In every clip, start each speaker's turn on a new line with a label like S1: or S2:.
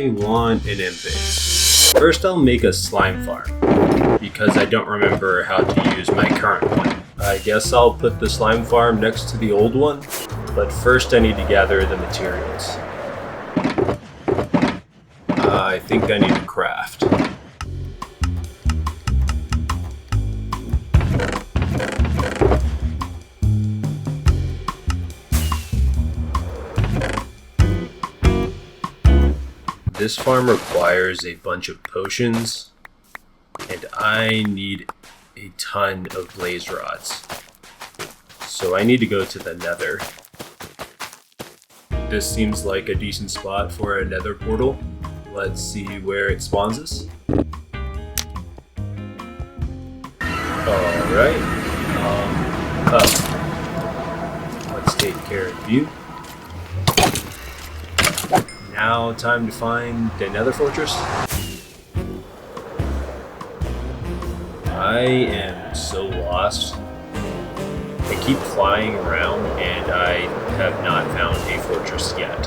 S1: I want an unveil. First I'll make a slime farm, because I don't remember how to use my current one. I guess I'll put the slime farm next to the old one, but first I need to gather the materials. I think I need to craft. This farm requires a bunch of potions, and I need a ton of blaze rods. So I need to go to the nether. This seems like a decent spot for a nether portal. Let's see where it spawns us. Alright. Let's take care of you. Now time to find the nether fortress. I am so lost. I keep flying around and I have not found a fortress yet.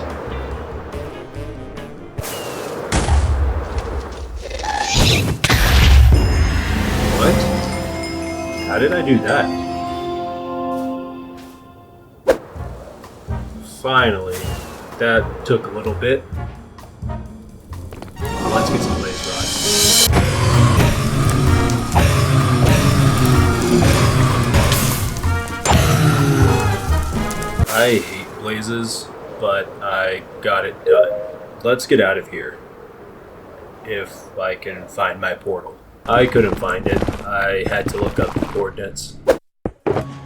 S1: What? How did I do that? Finally. That took a little bit. Let's get some blaze rods. I hate blazes, but I got it done. Let's get out of here. If I can find my portal. I couldn't find it. I had to look up the coordinates.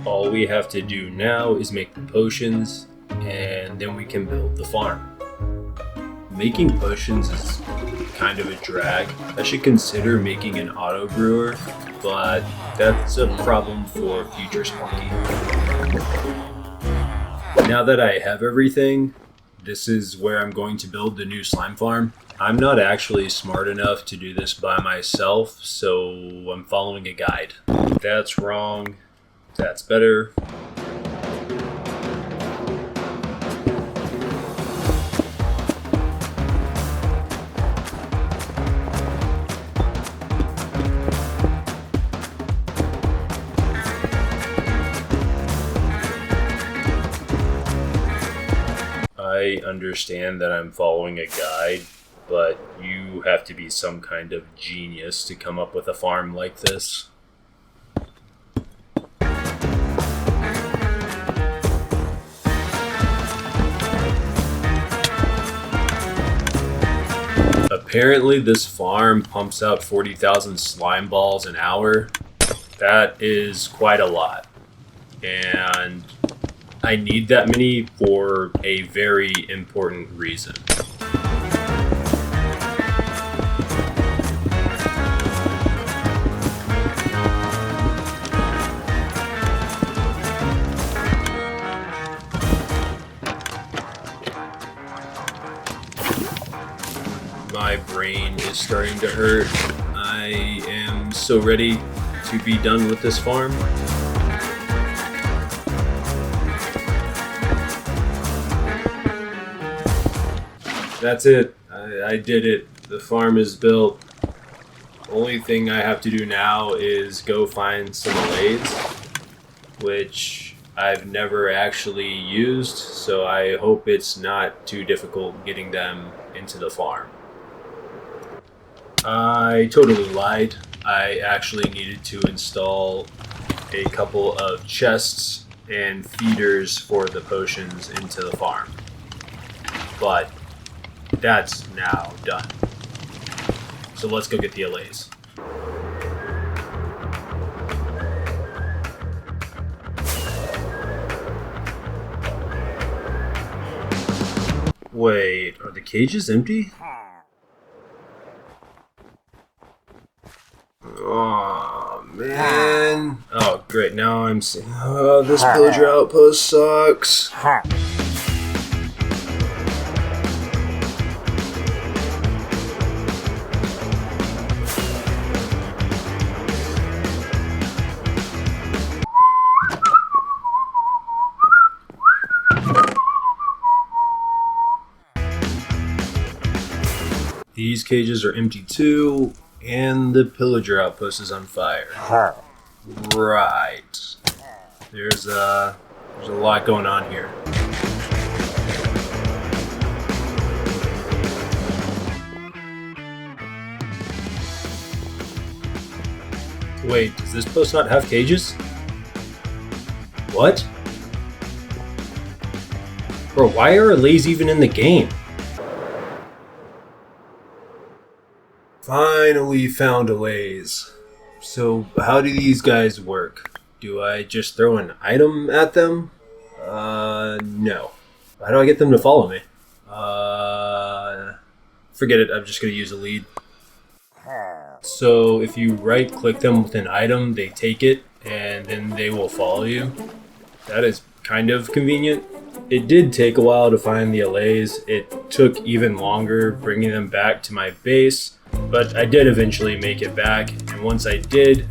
S1: All we have to do now is make the potions, and then we can build the farm. Making potions is kind of a drag. I should consider making an auto brewer, but that's a problem for future Spunky. Now that I have everything, this is where I'm going to build the new slime farm. I'm not actually smart enough to do this by myself, so I'm following a guide. That's wrong. That's better. I understand that I'm following a guide, but you have to be some kind of genius to come up with a farm like this. Apparently this farm pumps out 40,000 slime balls an hour. That is quite a lot. And I need that many for a very important reason. My brain is starting to hurt. I am so ready to be done with this farm. That's it. I did it. The farm is built. Only thing I have to do now is go find some lathes, which I've never actually used, so I hope it's not too difficult getting them into the farm. I totally lied. I actually needed to install a couple of chests and feeders for the potions into the farm. But that's now done. So let's go get the allays. Wait, are the cages empty? Oh man. Oh great, now I'm seeing. Oh, this villager outpost sucks. These cages are empty too, and the pillager outpost is on fire. Right. There's a lot going on here. Wait, does this post not have cages? What? Bro, why are allays even in the game? Finally found allays. So how do these guys work? Do I just throw an item at them? No. How do I get them to follow me? Forget it, I'm just gonna use a lead. So if you right click them with an item, they take it and then they will follow you. That is kind of convenient. It did take a while to find the allays. It took even longer bringing them back to my base, but I did eventually make it back, and once I did,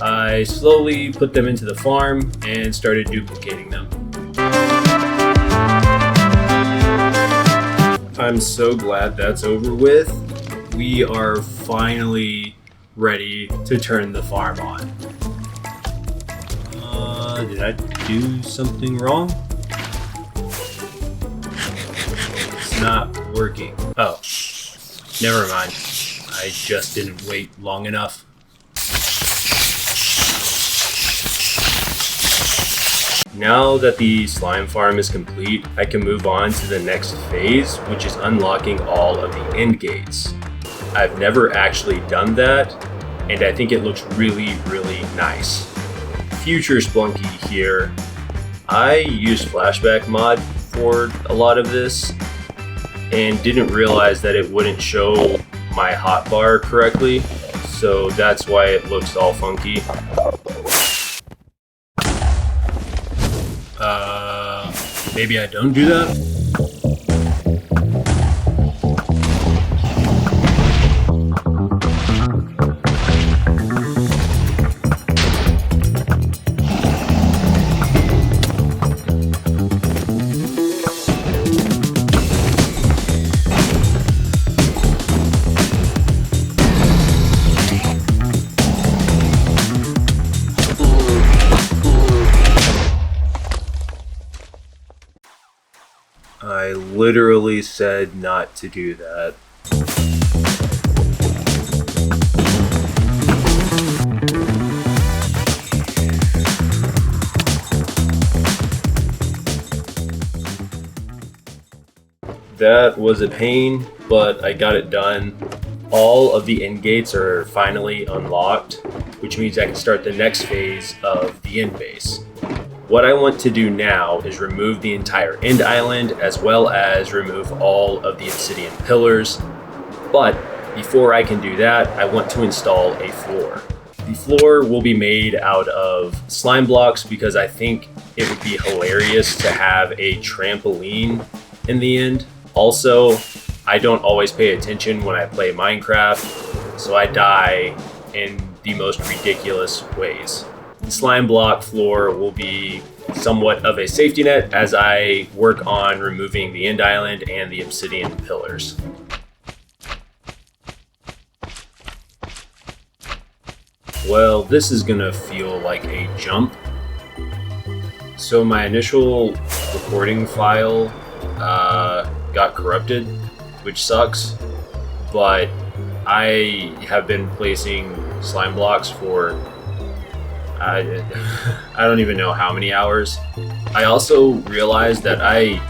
S1: I slowly put them into the farm and started duplicating them. I'm so glad that's over with. We are finally ready to turn the farm on. Did I do something wrong? It's not working. Oh, never mind. I just didn't wait long enough. Now that the slime farm is complete, I can move on to the next phase, which is unlocking all of the end gates. I've never actually done that, and I think it looks really, really nice. Future Splunky here. I used Flashback mod for a lot of this, and didn't realize that it wouldn't show my hotbar correctly, so that's why it looks all funky. Maybe I don't do that? I literally said not to do that. That was a pain, but I got it done. All of the end gates are finally unlocked, which means I can start the next phase of the end base. What I want to do now is remove the entire end island, as well as remove all of the obsidian pillars. But before I can do that, I want to install a floor. The floor will be made out of slime blocks because I think it would be hilarious to have a trampoline in the end. Also, I don't always pay attention when I play Minecraft, so I die in the most ridiculous ways. The slime block floor will be somewhat of a safety net as I work on removing the end island and the obsidian pillars. Well, this is gonna feel like a jump. So my initial recording file got corrupted, which sucks, but I have been placing slime blocks for I don't even know how many hours. I also realized that I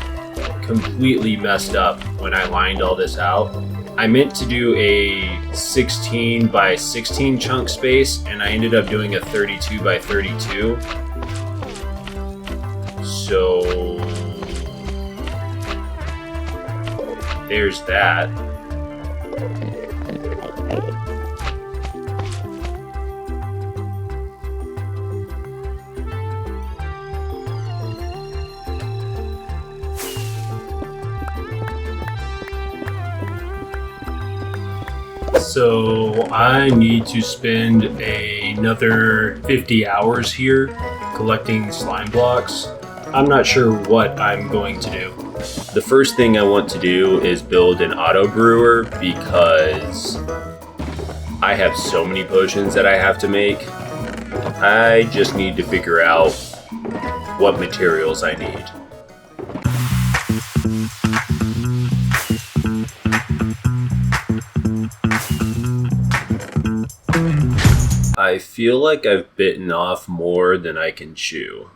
S1: completely messed up when I lined all this out. I meant to do a 16 by 16 chunk space, and I ended up doing a 32 by 32. So there's that. So I need to spend another 50 hours here collecting slime blocks. I'm not sure what I'm going to do. The first thing I want to do is build an auto brewer because I have so many potions that I have to make. I just need to figure out what materials I need. I feel like I've bitten off more than I can chew.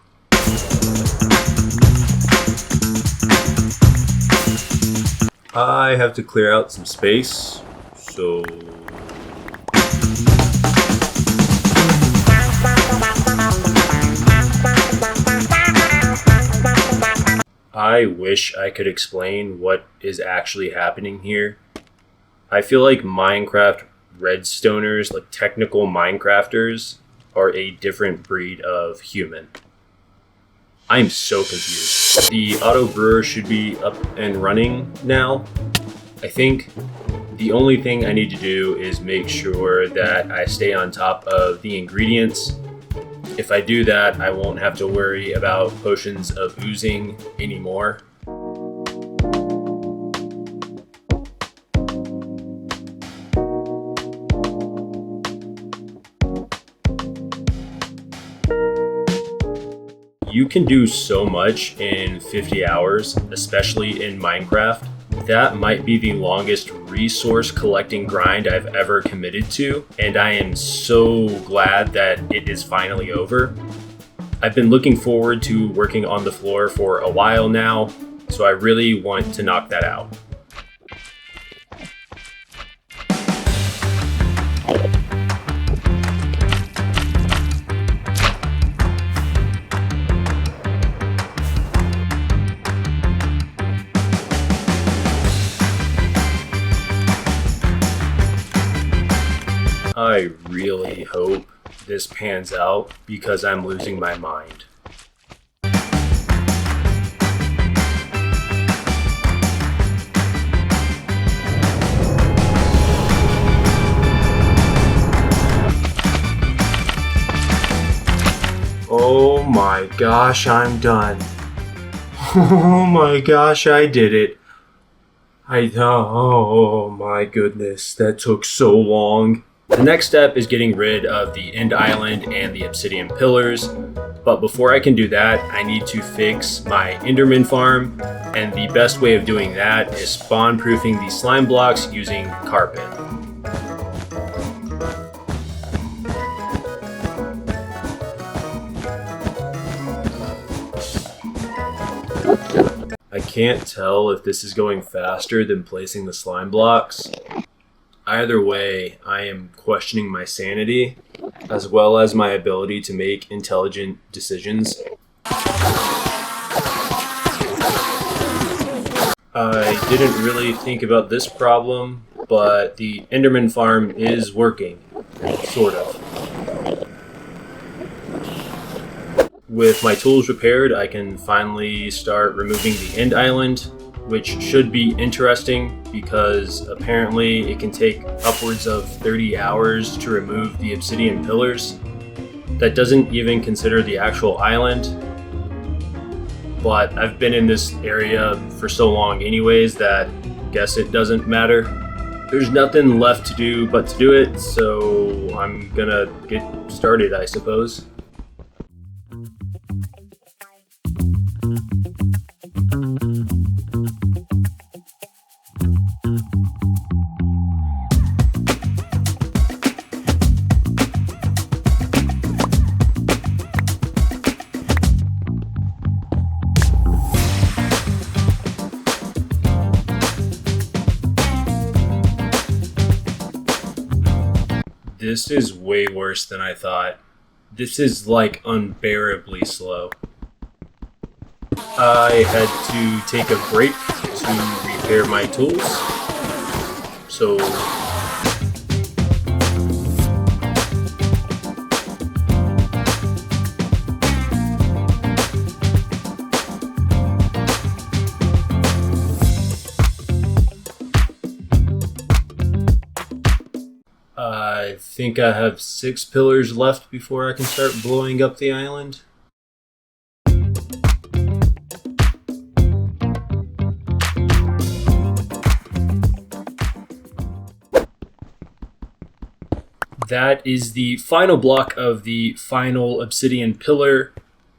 S1: I have to clear out some space, so... I wish I could explain what is actually happening here. I feel like Minecraft Redstoners, like technical Minecrafters, are a different breed of human. I am so confused. The auto brewer should be up and running now. I think the only thing I need to do is make sure that I stay on top of the ingredients. If I do that, I won't have to worry about potions of oozing anymore. You can do so much in 50 hours, especially in Minecraft. That might be the longest resource collecting grind I've ever committed to, and I am so glad that it is finally over. I've been looking forward to working on the floor for a while now, so I really want to knock that out. I really hope this pans out because I'm losing my mind. Oh my gosh, I'm done. Oh my gosh, I did it. Oh my goodness, that took so long. The next step is getting rid of the end island and the obsidian pillars, but before I can do that, I need to fix my Enderman farm, and the best way of doing that is spawn-proofing the slime blocks using carpet. I can't tell if this is going faster than placing the slime blocks. Either way, I am questioning my sanity, as well as my ability to make intelligent decisions. I didn't really think about this problem, but the Enderman farm is working, sort of. With my tools repaired, I can finally start removing the end island, which should be interesting because apparently it can take upwards of 30 hours to remove the obsidian pillars. That doesn't even consider the actual island, but I've been in this area for so long anyways that I guess it doesn't matter. There's nothing left to do but to do it, so I'm gonna get started, I suppose. This is way worse than I thought. This is like unbearably slow. I had to take a break to repair my tools. So I think I have 6 pillars left before I can start blowing up the island. That is the final block of the final obsidian pillar.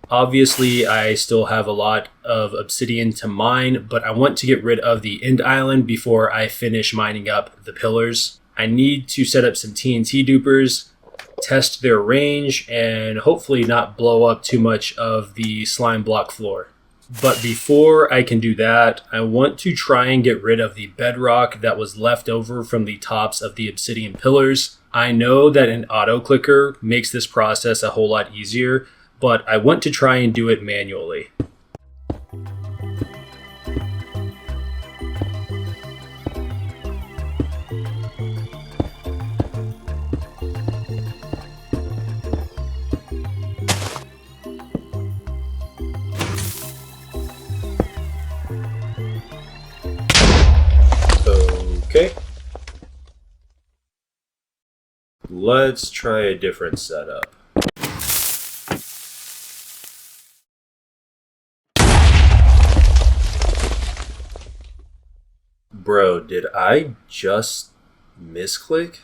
S1: Obviously, I still have a lot of obsidian to mine, but I want to get rid of the end island before I finish mining up the pillars. I need to set up some TNT dupers, test their range, and hopefully not blow up too much of the slime block floor. But before I can do that, I want to try and get rid of the bedrock that was left over from the tops of the obsidian pillars. I know that an auto clicker makes this process a whole lot easier, but I want to try and do it manually. Okay. Let's try a different setup. Bro, did I just misclick?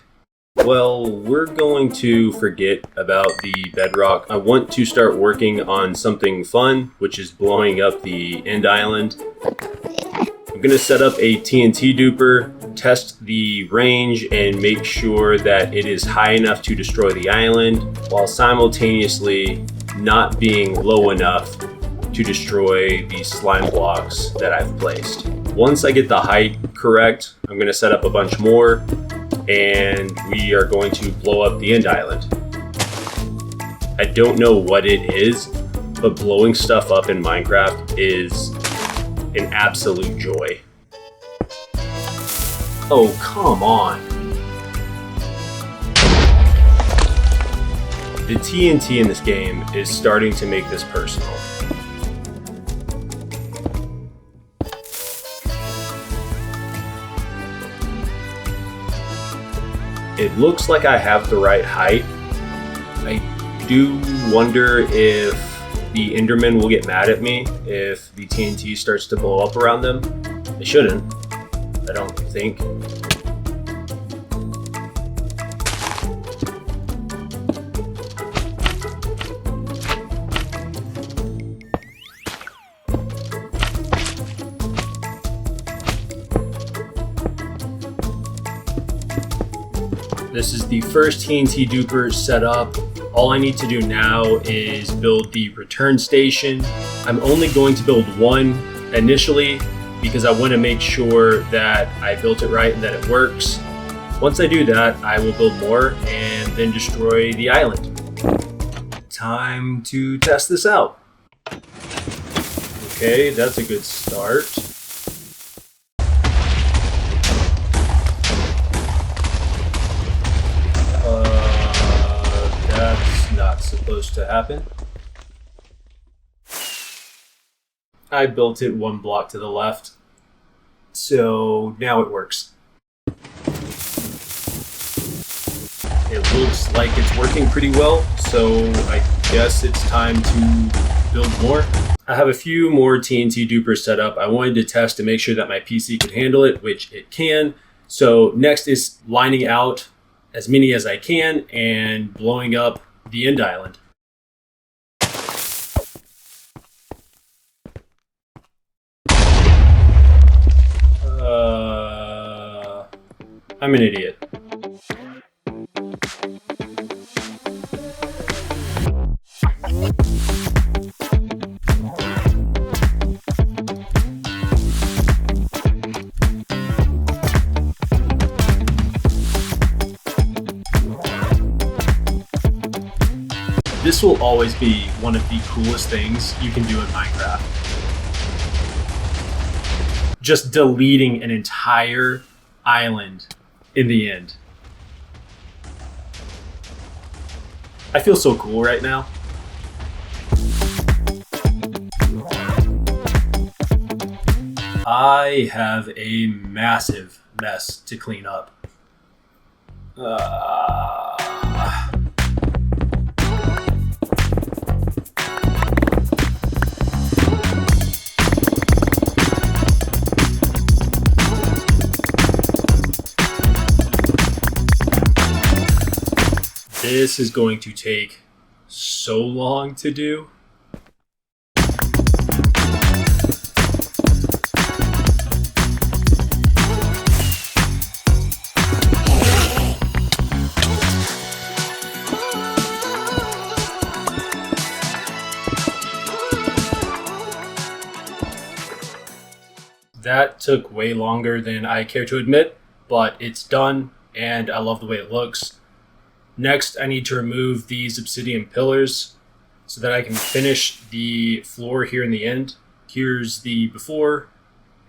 S1: Well, we're going to forget about the bedrock. I want to start working on something fun, which is blowing up the end island. I'm going to set up a TNT duper, test the range, and make sure that it is high enough to destroy the island, while simultaneously not being low enough to destroy the slime blocks that I've placed. Once I get the height correct, I'm going to set up a bunch more, and we are going to blow up the end island. I don't know what it is, but blowing stuff up in Minecraft is an absolute joy. Oh, come on. The TNT in this game is starting to make this personal. It looks like I have the right height. I do wonder if the Enderman will get mad at me if the TNT starts to blow up around them. It shouldn't, I don't think. This is the first TNT duper set up. All I need to do now is build the return station. I'm only going to build one initially because I want to make sure that I built it right and that it works. Once I do that, I will build more and then destroy the island. Time to test this out. Okay, that's a good start. Not supposed to happen. I built it one block to the left, so now it works. It looks like it's working pretty well, so I guess it's time to build more. I have a few more TNT dupers set up. I wanted to test to make sure that my PC could handle it, which it can. So next is lining out as many as I can and blowing up the end island. I'm an idiot. This will always be one of the coolest things you can do in Minecraft. Just deleting an entire island in the end. I feel so cool right now. I have a massive mess to clean up. This is going to take so long to do. That took way longer than I care to admit, but it's done and I love the way it looks. Next, I need to remove these obsidian pillars so that I can finish the floor here in the end. Here's the before,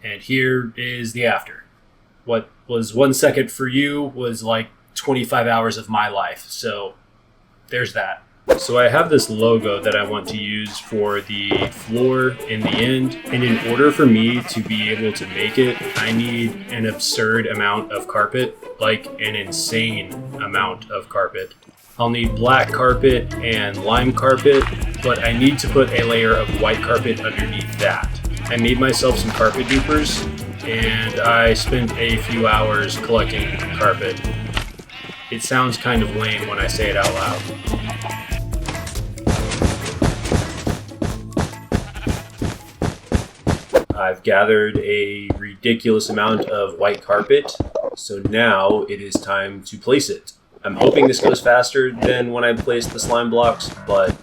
S1: and here is the after. What was 1 second for you was like 25 hours of my life, so there's that. So I have this logo that I want to use for the floor in the end, and in order for me to be able to make it, I need an absurd amount of carpet, like an insane amount of carpet. I'll need black carpet and lime carpet, but I need to put a layer of white carpet underneath that. I made myself some carpet dupers, and I spent a few hours collecting carpet. It sounds kind of lame when I say it out loud. I've gathered a ridiculous amount of white carpet, so now it is time to place it. I'm hoping this goes faster than when I placed the slime blocks, but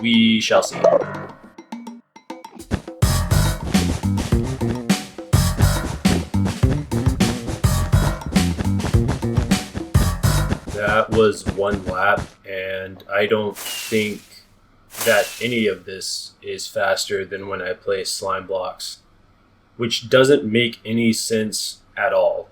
S1: we shall see. That was one lap, and I don't think that any of this is faster than when I place slime blocks, which doesn't make any sense at all.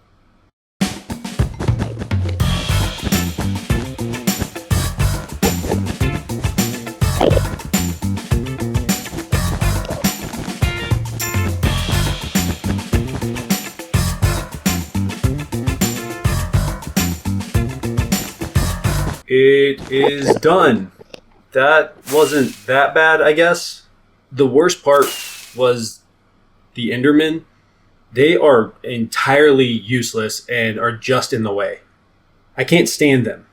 S1: It is done. That wasn't that bad, I guess. The worst part was the Endermen. They are entirely useless and are just in the way. I can't stand them.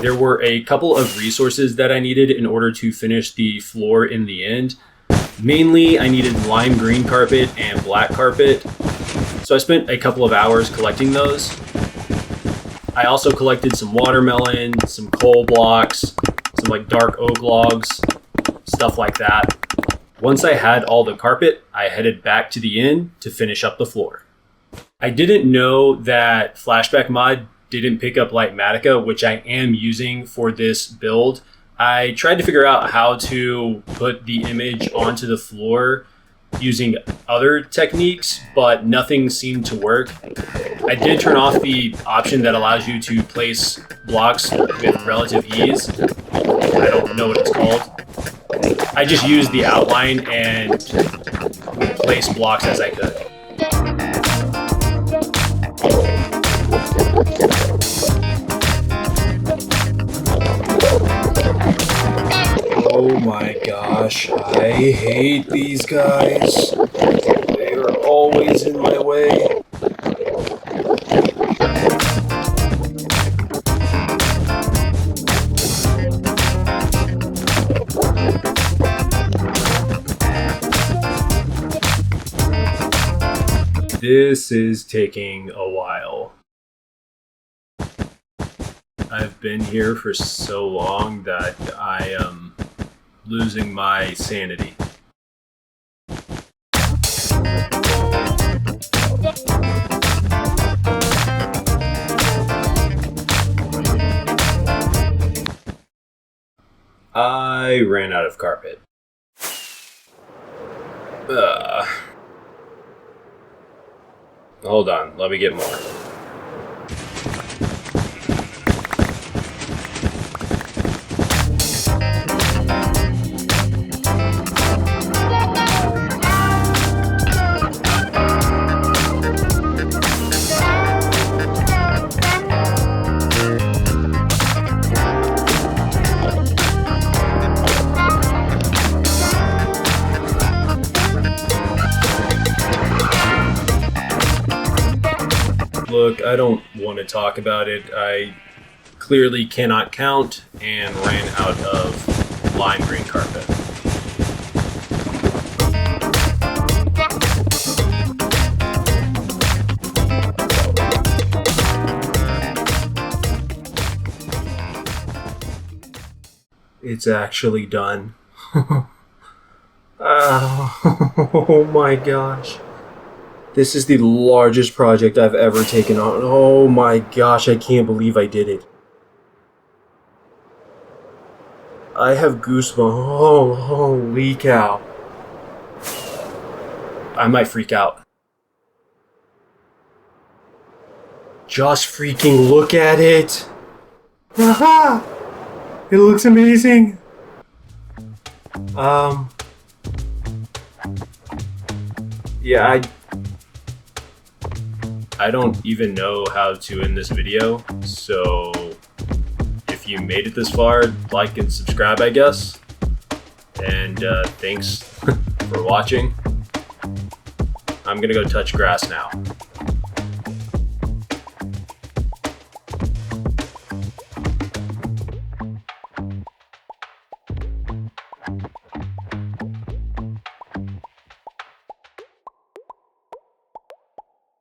S1: There were a couple of resources that I needed in order to finish the floor in the end. Mainly, I needed lime green carpet and black carpet. So I spent a couple of hours collecting those. I also collected some watermelon, some coal blocks, some like dark oak logs, stuff like that. Once I had all the carpet, I headed back to the inn to finish up the floor. I didn't know that Flashback Mod didn't pick up Lightmatica, which I am using for this build. I tried to figure out how to put the image onto the floor using other techniques, but nothing seemed to work. I did turn off the option that allows you to place blocks with relative ease. I don't know what it's called. I just used the outline and placed blocks as I could. Oh my gosh, I hate these guys. They are always in my way. This is taking a while. I've been here for so long that I am losing my sanity. I ran out of carpet. Hold on, let me get more. Look, I don't want to talk about it. I clearly cannot count and ran out of lime green carpet. It's actually done. Oh my gosh. This is the largest project I've ever taken on. Oh my gosh, I can't believe I did it. I have goosebumps. Oh, holy cow. I might freak out. Just freaking look at it. Aha! It looks amazing. Yeah, I don't even know how to end this video, so if you made it this far, like and subscribe, I guess. And thanks for watching. I'm gonna go touch grass now.